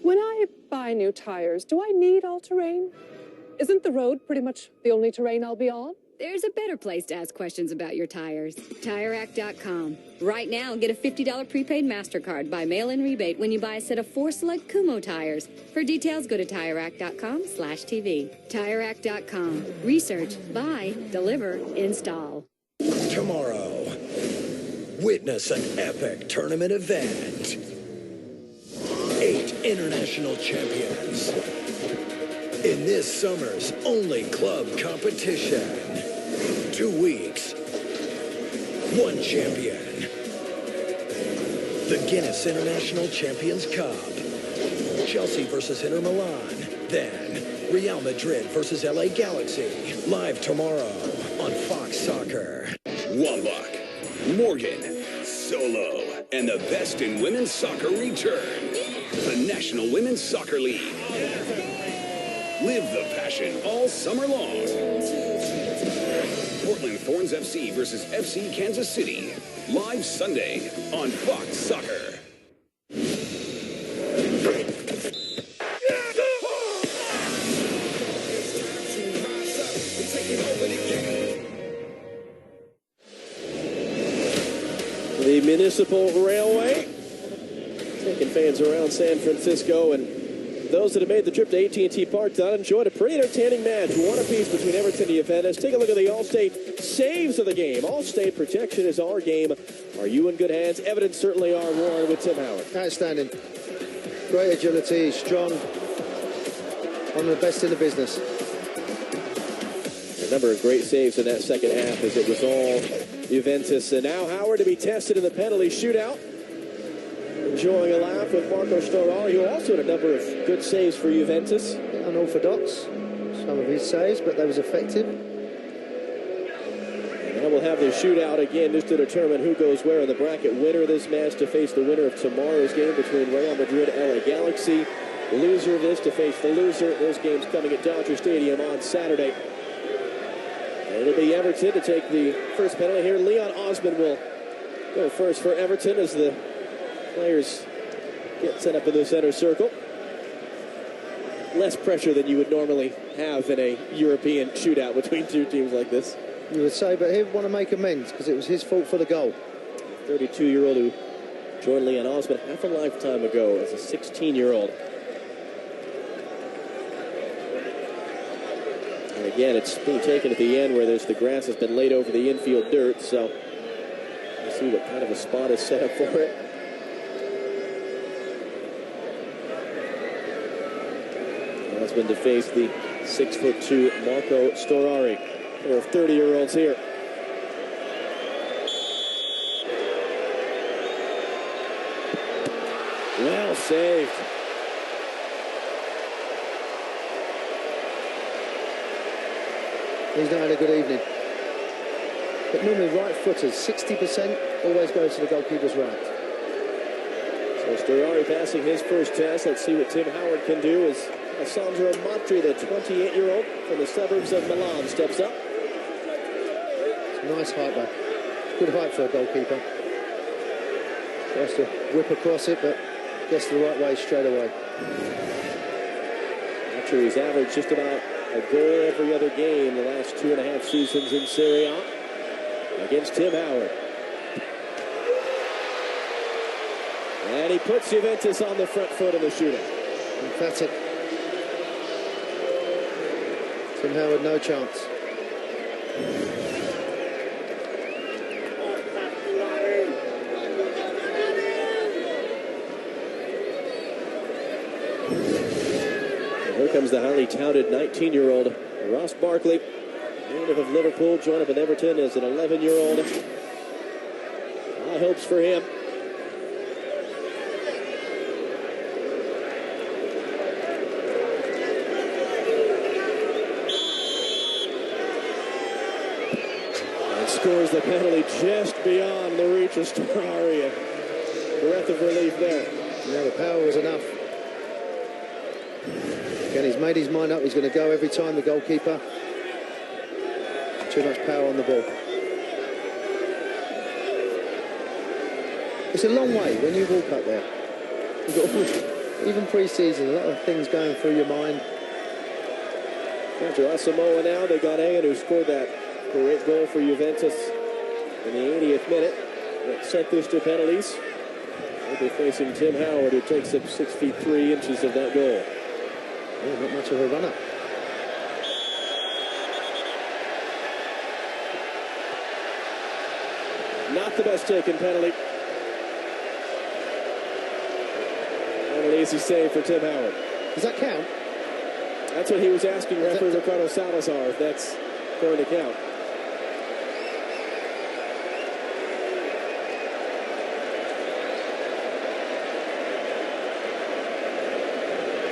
When I buy new tires, do I need all-terrain? Isn't the road pretty much the only terrain I'll be on? There's a better place to ask questions about your tires. TireRack.com. Right now, get a $50 prepaid MasterCard by mail-in rebate when you buy a set of 4 select Kumho tires. For details, go to TireRack.com/TV. TireRack.com. Research, buy, deliver, install. Tomorrow, witness an epic tournament event. 8 international champions in this summer's only club competition. 2 weeks, 1 champion. The Guinness International Champions Cup. Chelsea versus Inter Milan. Then Real Madrid versus LA Galaxy. Live tomorrow on Fox Soccer. Wambach, Morgan, Solo, and the best in women's soccer return. The National Women's Soccer League. Live the passion all summer long. Portland Thorns FC versus FC Kansas City. Live Sunday on Fox Soccer. The Municipal Railway taking fans around San Francisco, and those that have made the trip to AT&T Park tonight enjoyed a pretty entertaining match. 1 apiece between Everton and Juventus. Take a look at the Allstate saves of the game. Allstate protection is our game. Are you in good hands? Evidence certainly are. Warren with Tim Howard. Outstanding. Great agility, strong. One of the best in the business. A number of great saves in that second half as it was all Juventus. And now Howard to be tested in the penalty shootout. Enjoying a laugh with Marco Storari, who also had a number of good saves for Juventus. Unorthodox, some of his saves, but they was effective. And now we'll have the shootout again just to determine who goes where in the bracket. Winner of this match to face the winner of tomorrow's game between Real Madrid and LA Galaxy. The loser of this to face the loser. Those games coming at Dodger Stadium on Saturday. And it'll be Everton to take the first penalty here. Leon Osman will go first for Everton as the players get set up in the center circle. Less pressure than you would normally have in a European shootout between two teams like this. You would say, but he'd want to make amends because it was his fault for the goal. 32-year-old who joined Leon Osman half a lifetime ago as a 16-year-old. And again, it's being taken at the end where the grass has been laid over the infield dirt, so we'll see what kind of a spot is set up for it. Osman to face the 6'2" Marco Storari. There are 30-year-olds here. Well saved. He's not had a good evening. But normally right-footers, 60% always goes to the goalkeeper's right. So Storari passing his first test. Let's see what Tim Howard can do as Alessandro Matri, the 28-year-old from the suburbs of Milan, steps up. It's a nice height, though. Good height for a goalkeeper. Tries to whip across it, but gets the right way straight away. Matri's averaged just about a goal every other game the last 2.5 seasons in Serie A against Tim Howard. And he puts Juventus on the front foot in the shootout. Emphatic. Tim Howard, no chance. And here comes the highly touted 19-year-old Ross Barkley, native of Liverpool, joined up in Everton as an 11-year-old. High hopes for him. Scores the penalty just beyond the reach of Storari. Breath of relief there. Yeah, the power was enough. Again, he's made his mind up. He's going to go every time, the goalkeeper. Too much power on the ball. It's a long way when you walk up there. You've got, even pre-season, a lot of things going through your mind. After Asamoah now, they got Ayan, who scored that great goal for Juventus in the 80th minute. That sent this to penalties. They'll be facing Tim Howard, who takes up 6 feet 3 inches of that goal. Yeah, not much of a runner. Not the best taken penalty. And an easy save for Tim Howard. Does that count? That's what he was asking referee Ricardo Salazar, if that's going to count.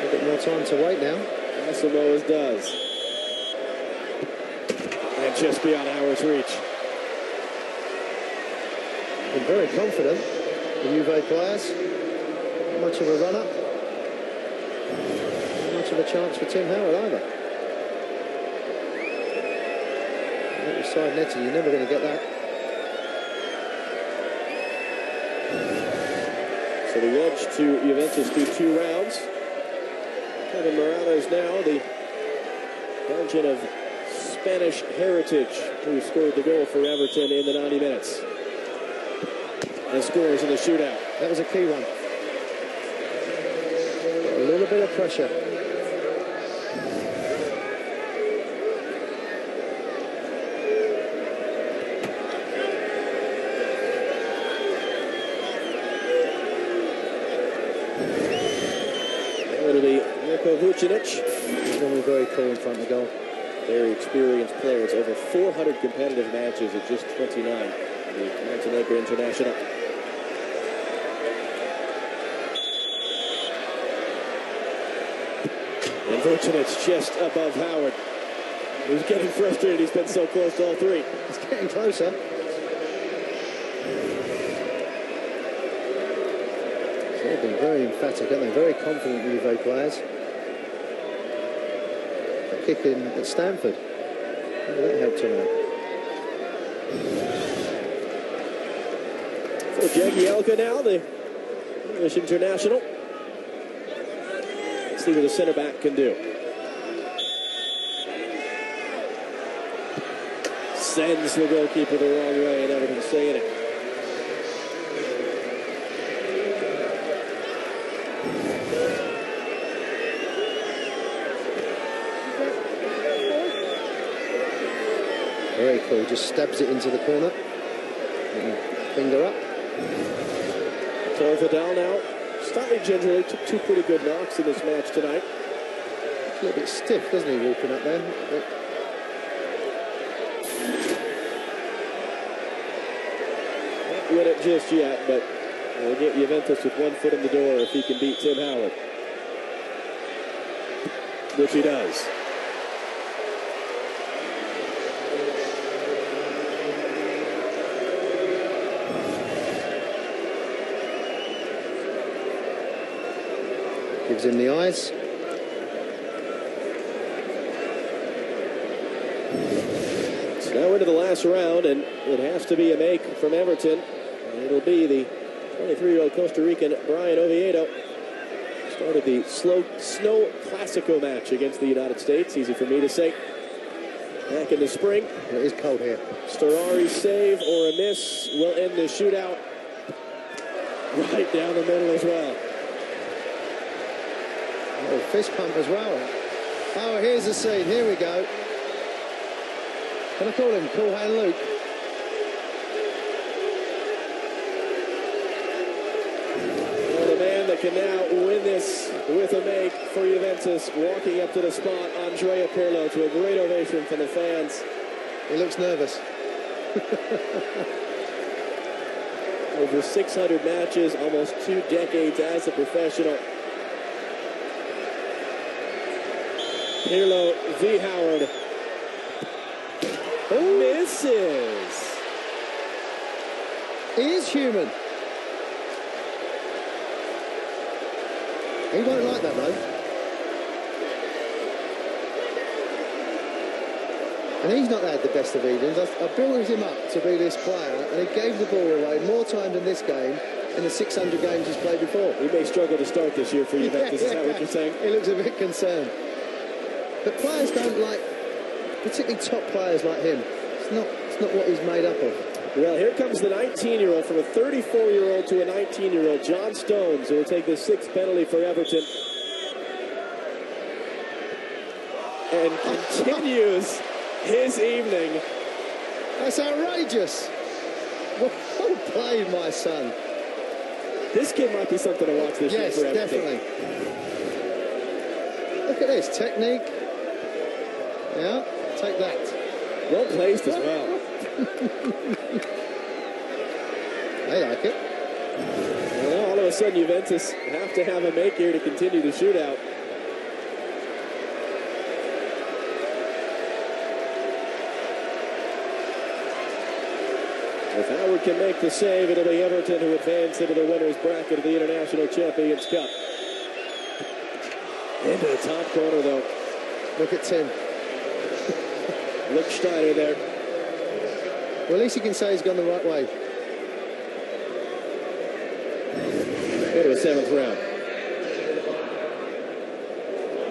A bit more time to wait now. Asamoah does. And just beyond Howard's reach. Been very confident, the Juve players. Not much of a run-up. Not much of a chance for Tim Howard either. That was side netting, you're never going to get that. So the edge to Juventus through 2 rounds. Kevin Morales now, the Belgian of Spanish heritage, who scored the goal for Everton in the 90 minutes. And scores in the shootout. That was a key one. A little bit of pressure. It'll be Mirko Vucinic. He's going to be very cool in front of the goal. Very experienced players, over 400 competitive matches at just 29. The Montenegro international. And Vucinic just above Howard. He's getting frustrated. He's been so close to all three. He's getting closer. They've been very emphatic, haven't they? Very confident Juve players. A kick in at Stamford. Maybe that helped him out. For Jagielka now, the English international. Let's see what the center back can do. Sends the goalkeeper the wrong way, and Everton saying it. Very cool, just stabs it into the corner. Finger up. Vidal now, slightly gingerly, took two pretty good knocks in this match tonight. A little bit stiff, doesn't he, walking up there? Not win it just yet, but we'll get Juventus with one foot in the door if he can beat Tim Howard. Which he does. Gives him the eyes. So now into the last round, and it has to be a make from Everton. And it'll be the 23-year-old Costa Rican Brian Oviedo. Started the Snow Classico match against the United States. Easy for me to say. Back in the spring. It is cold here. Storari's save or a miss will end the shootout. Right down the middle as well. Oh, fist pump as well. Oh, here's the scene. Here we go. Can I call him Cool Hand Luke? Well, the man that can now win this with a make for Juventus, walking up to the spot, Andrea Pirlo, to a great ovation from the fans. He looks nervous. Over 600 matches, almost 2 decades as a professional. Pirlo v. Howard. Oh, misses. He is human. He won't like that, though. And he's not had the best of evenings. I built him up to be this player, and he gave the ball away more times in this game in the 600 games he's played before. He may struggle to start this year for Juventus. Is that what you're saying? He looks a bit concerned. But players don't like, particularly top players like him. It's not what he's made up of. Well, here comes the 19-year-old, from a 34-year-old to a 19-year-old, John Stones, who will take the 6th penalty for Everton. And continues his evening. That's outrageous. Well played, my son. This kid might be something to watch this year for Everton. Yes, definitely. Look at this technique. Yeah, take that. Well placed as well. They like it. Well, all of a sudden, Juventus have to have a make here to continue the shootout. If Howard can make the save, it'll be Everton who advance into the winner's bracket of the International Champions Cup. Into the top corner, though. Look at Tim. Look Steiner there. Well, at least you can say he's gone the right way. Go to the 7th round.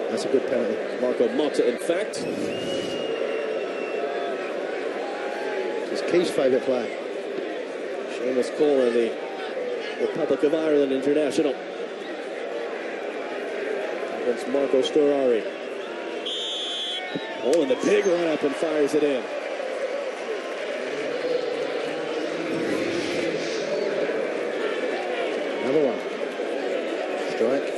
That's a good penalty. Marco Motta, in fact. It's Keith's favourite player. Seamus Coleman, the Republic of Ireland international. Against Marco Storari. Oh, and the big run up and fires it in. Another one. Strike.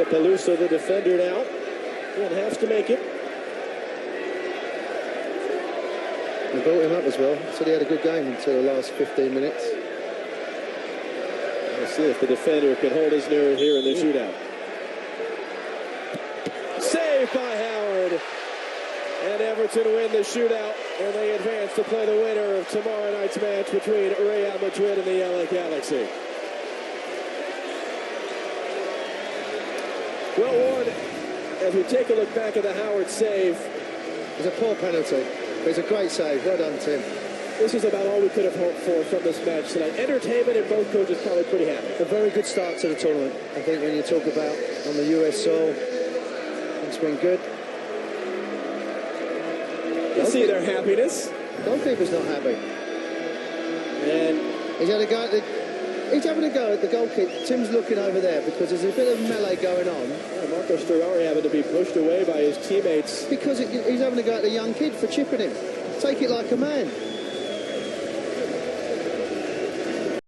Peluso, the defender now. One has to make it. They built him up as well. Said he had a good game until the last 15 minutes. We'll see if the defender can hold his nerve here in the shootout. Saved by Howard. And Everton win the shootout, and they advance to play the winner of tomorrow night's match between Real Madrid and the LA Galaxy. Well, Warren, as we take a look back at the Howard save. It's a poor penalty, but it's a great save. Well done, Tim. This is about all we could have hoped for from this match tonight. Entertainment, and both coaches probably pretty happy. A very good start to the tournament. I think when you talk about on the US soil, it's been good. You see their happiness. Goalkeeper's not happy. And he's having a go at the goal kick. Tim's looking over there because there's a bit of melee going on. Yeah, Marco Strigari having to be pushed away by his teammates. Because he's having a go at the young kid for chipping him. Take it like a man.